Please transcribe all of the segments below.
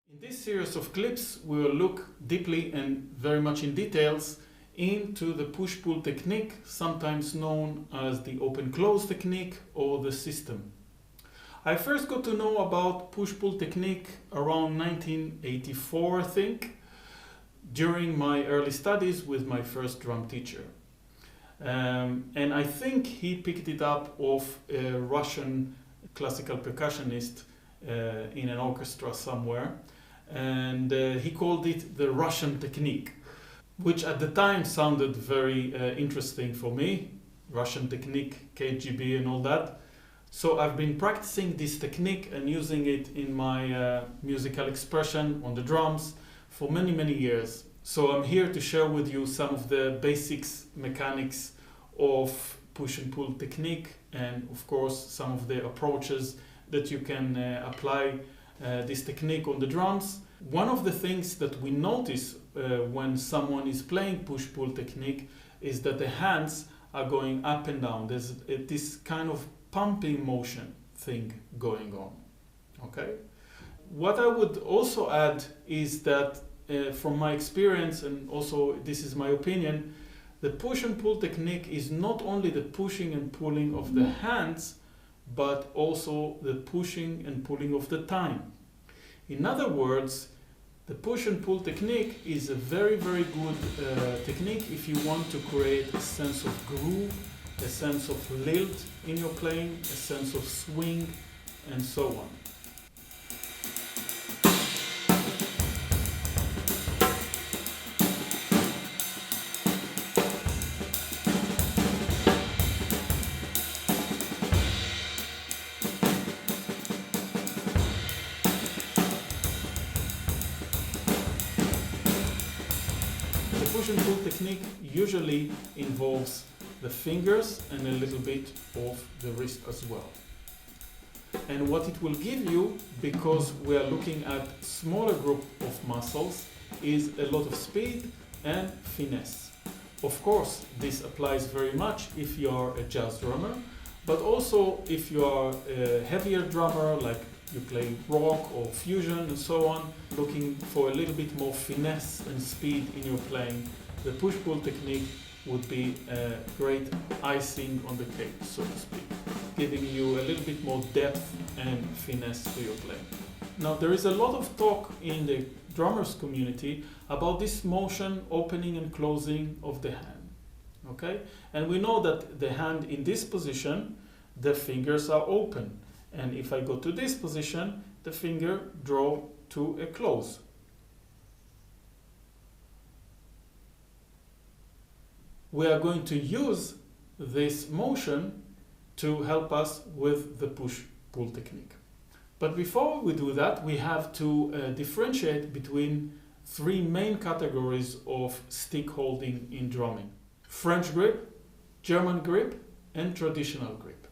In this series of clips, we will look deeply and very much in details into the push-pull technique, sometimes known as the open-close technique or the system. I first got to know about push-pull technique around 1984, I think, during my early studies with my first drum teacher. And I think he picked it up off a Russian classical percussionist in an orchestra somewhere. And he called it the Russian technique, which at the time sounded very interesting for me. Russian technique, KGB and all that. So I've been practicing this technique and using it in my musical expression on the drums for many years. So I'm here to share with you some of the basics, mechanics of push and pull technique, and of course some of the approaches that you can apply this technique on the drums. One of the things that we notice when someone is playing push-pull technique is that the hands are going up and down. There's this kind of pumping motion thing going on. Okay? What I would also add is that from my experience, and also this is my opinion, the push and pull technique is not only the pushing and pulling of the hands, but also the pushing and pulling of the time. In other words, the push and pull technique is a very good technique if you want to create a sense of groove, a sense of lilt in your playing, a sense of swing, and so on. The push and pull technique usually involves the fingers and a little bit of the wrist as well. And what it will give you, because we are looking at smaller group of muscles, is a lot of speed and finesse. Of course, this applies very much if you are a jazz drummer, but also if you are a heavier drummer, like you play rock or fusion and so on, looking for a little bit more finesse and speed in your playing, the push-pull technique would be a great icing on the cake, so to speak, giving you a little bit more depth and finesse to your playing. Now, there is a lot of talk in the drummers community about this motion opening and closing of the hand. Okay? And we know that the hand in this position, the fingers are open. And if I go to this position, the finger draw to a close. We are going to use this motion to help us with the push-pull technique. But before we do that, we have to differentiate between three main categories of stick holding in drumming: French grip, German grip, and traditional grip.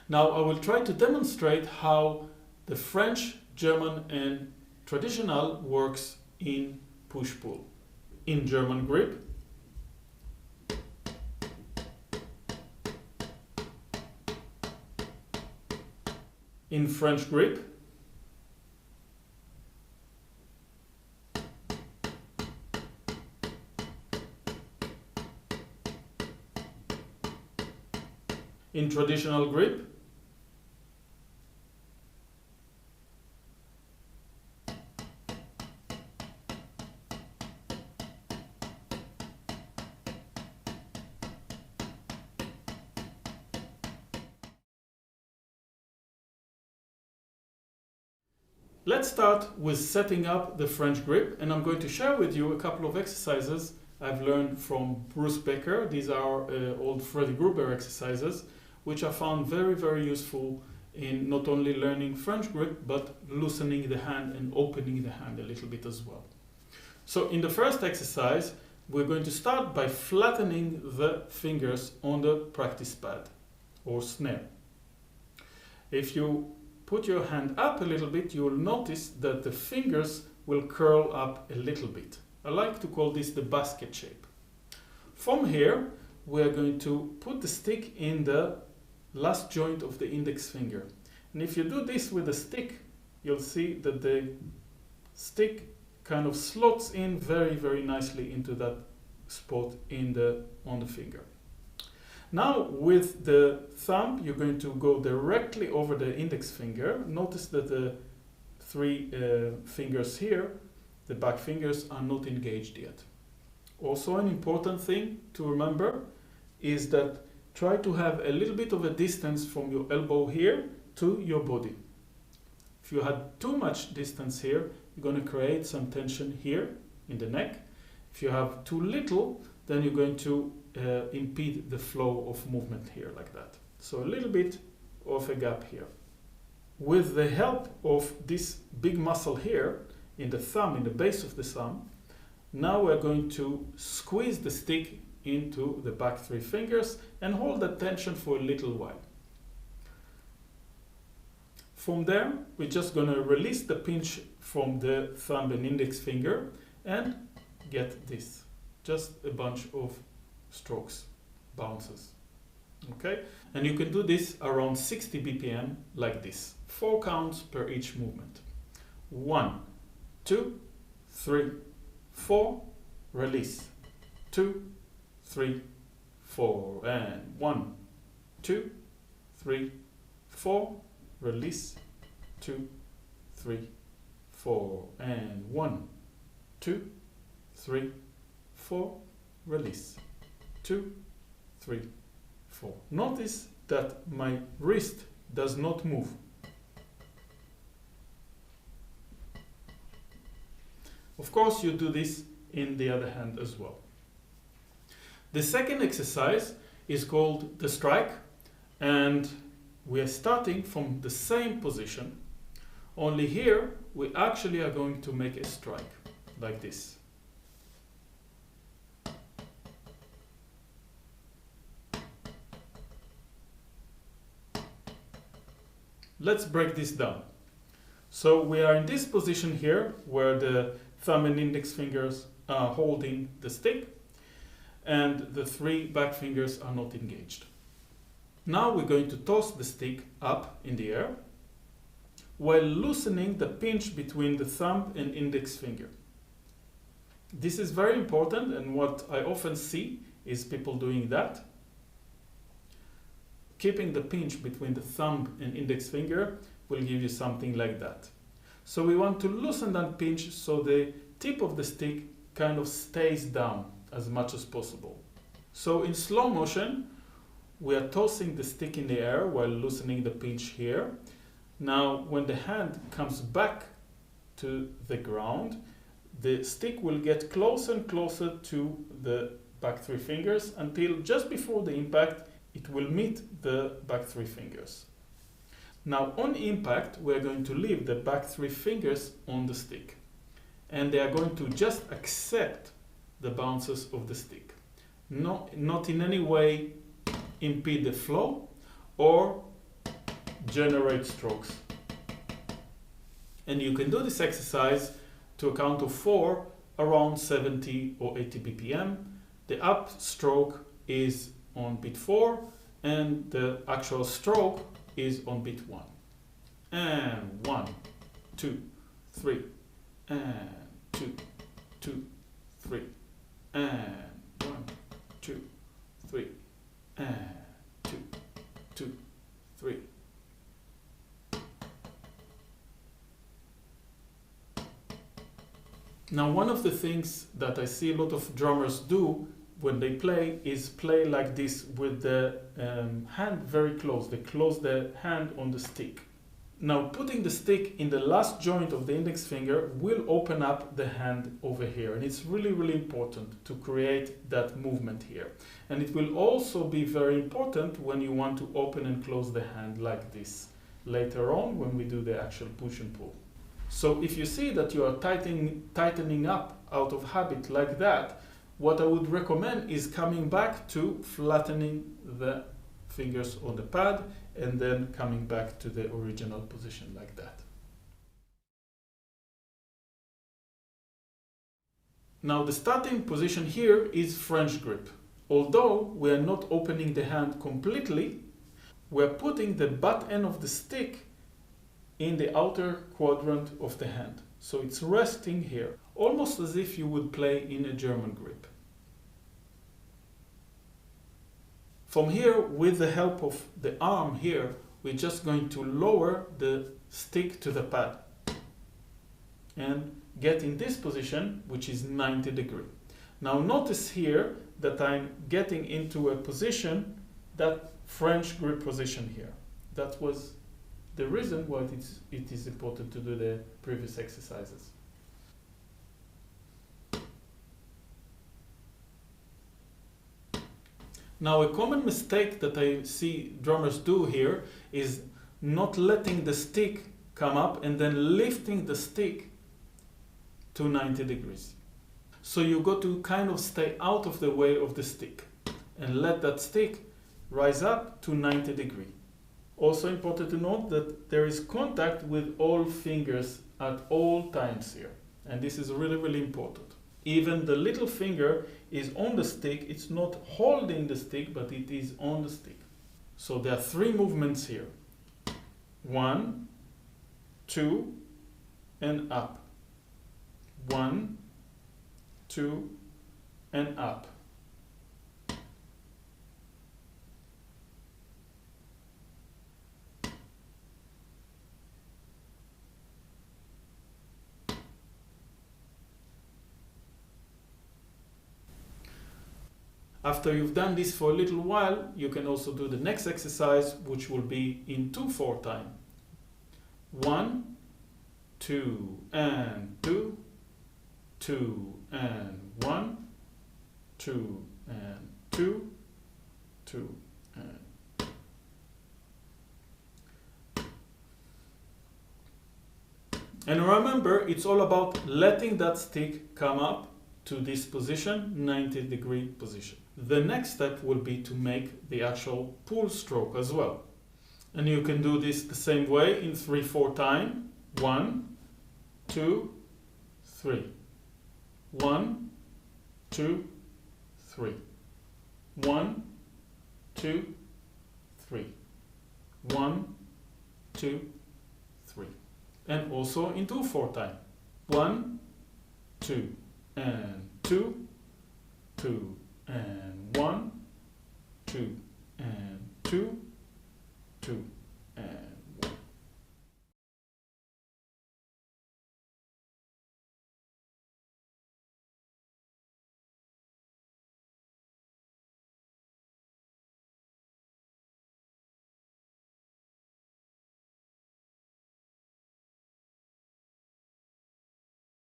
Now I will try to demonstrate how the French, German and traditional works in push-pull. In German grip, in French grip, in traditional grip, let's start with setting up the French grip, and I'm going to share with you a couple of exercises I've learned from Bruce Becker. These are old Freddie Gruber exercises, which I found very useful in not only learning French grip, but loosening the hand and opening the hand a little bit as well. So in the first exercise, we're going to start by flattening the fingers on the practice pad or snare. If you put your hand up a little bit, you will notice that the fingers will curl up a little bit. I like to call this the basket shape. From here, we are going to put the stick in the last joint of the index finger. And if you do this with a stick, you'll see that the stick kind of slots in very, very nicely into that spot on the finger. Now with the thumb, you're going to go directly over the index finger. Notice that the three fingers here, the back fingers, are not engaged yet. Also, an important thing to remember is that try to have a little bit of a distance from your elbow here to your body. If you had too much distance here, you're going to create some tension here in the neck. If you have too little, then you're going to impede the flow of movement here like that. So a little bit of a gap here. With the help of this big muscle here in the thumb, in the base of the thumb, now we're going to squeeze the stick into the back three fingers and hold that tension for a little while. From there, we're just going to release the pinch from the thumb and index finger and get this. Just a bunch of strokes, bounces. Okay? And you can do this around 60 BPM like this. 4 counts per each movement. 1, 2, 3, 4, release. 2, 3, 4, and 1, 2, 3, 4, release. 2, 3, 4, and 1, 2, 3, 4, release. 2, 3, 4. Notice that my wrist does not move. Of course, you do this in the other hand as well. The second exercise is called the strike, and we are starting from the same position, only here we actually are going to make a strike like this. Let's break this down. So we are in this position here where the thumb and index fingers are holding the stick and the 3 back fingers are not engaged. Now we're going to toss the stick up in the air while loosening the pinch between the thumb and index finger. This is very important, and what I often see is people doing that. Keeping the pinch between the thumb and index finger will give you something like that. So we want to loosen that pinch so the tip of the stick kind of stays down as much as possible. So in slow motion, we are tossing the stick in the air while loosening the pinch here. Now, when the hand comes back to the ground, the stick will get closer and closer to the back 3 fingers until just before the impact, it will meet the back 3 fingers. Now, on impact, we're going to leave the back 3 fingers on the stick, and they are going to just accept the bounces of the stick. Not in any way impede the flow or generate strokes. And you can do this exercise to a count of 4 around 70 or 80 BPM. The up stroke is on beat 4 and the actual stroke is on beat 1. And 1, 2, 3, and 2, 2, 3, and 1, 2, 3, and 2, 2, 3. Now, one of the things that I see a lot of drummers do when they play is play like this with the hand very close. They close the hand on the stick. Now, putting the stick in the last joint of the index finger will open up the hand over here. And it's really, really important to create that movement here. And it will also be very important when you want to open and close the hand like this later on when we do the actual push and pull. So if you see that you are tightening up out of habit like that, what I would recommend is coming back to flattening the fingers on the pad and then coming back to the original position like that. Now the starting position here is French grip. Although we are not opening the hand completely, we are putting the butt end of the stick in the outer quadrant of the hand. So it's resting here, almost as if you would play in a German grip. From here, with the help of the arm here, we're just going to lower the stick to the pad and get in this position, which is 90 degrees. Now notice here that I'm getting into a position, that French grip position here. That was the reason why it is important to do the previous exercises. Now a common mistake that I see drummers do here is not letting the stick come up and then lifting the stick to 90 degrees. So you got to kind of stay out of the way of the stick and let that stick rise up to 90 degrees. Also important to note that there is contact with all fingers at all times here. And this is really, really important. Even the little finger is on the stick. It's not holding the stick, but it is on the stick. So there are 3 movements here. 1, 2, and up. 1, 2, and up. After you've done this for a little while, you can also do the next exercise, which will be in 2/4 time. 1, 2, and 2, 2, and 1, 2, and 2, 2, and. And remember, it's all about letting that stick come up to this position, 90-degree position. The next step will be to make the actual pull stroke as well. And you can do this the same way in 3/4 time. 1, 2, 3. 1, 2, 3. 1, 2, 3. 1, 2, 3. And also in 2/4 time. 1, 2, and 2, 2, and 1, 2, and 2, 2.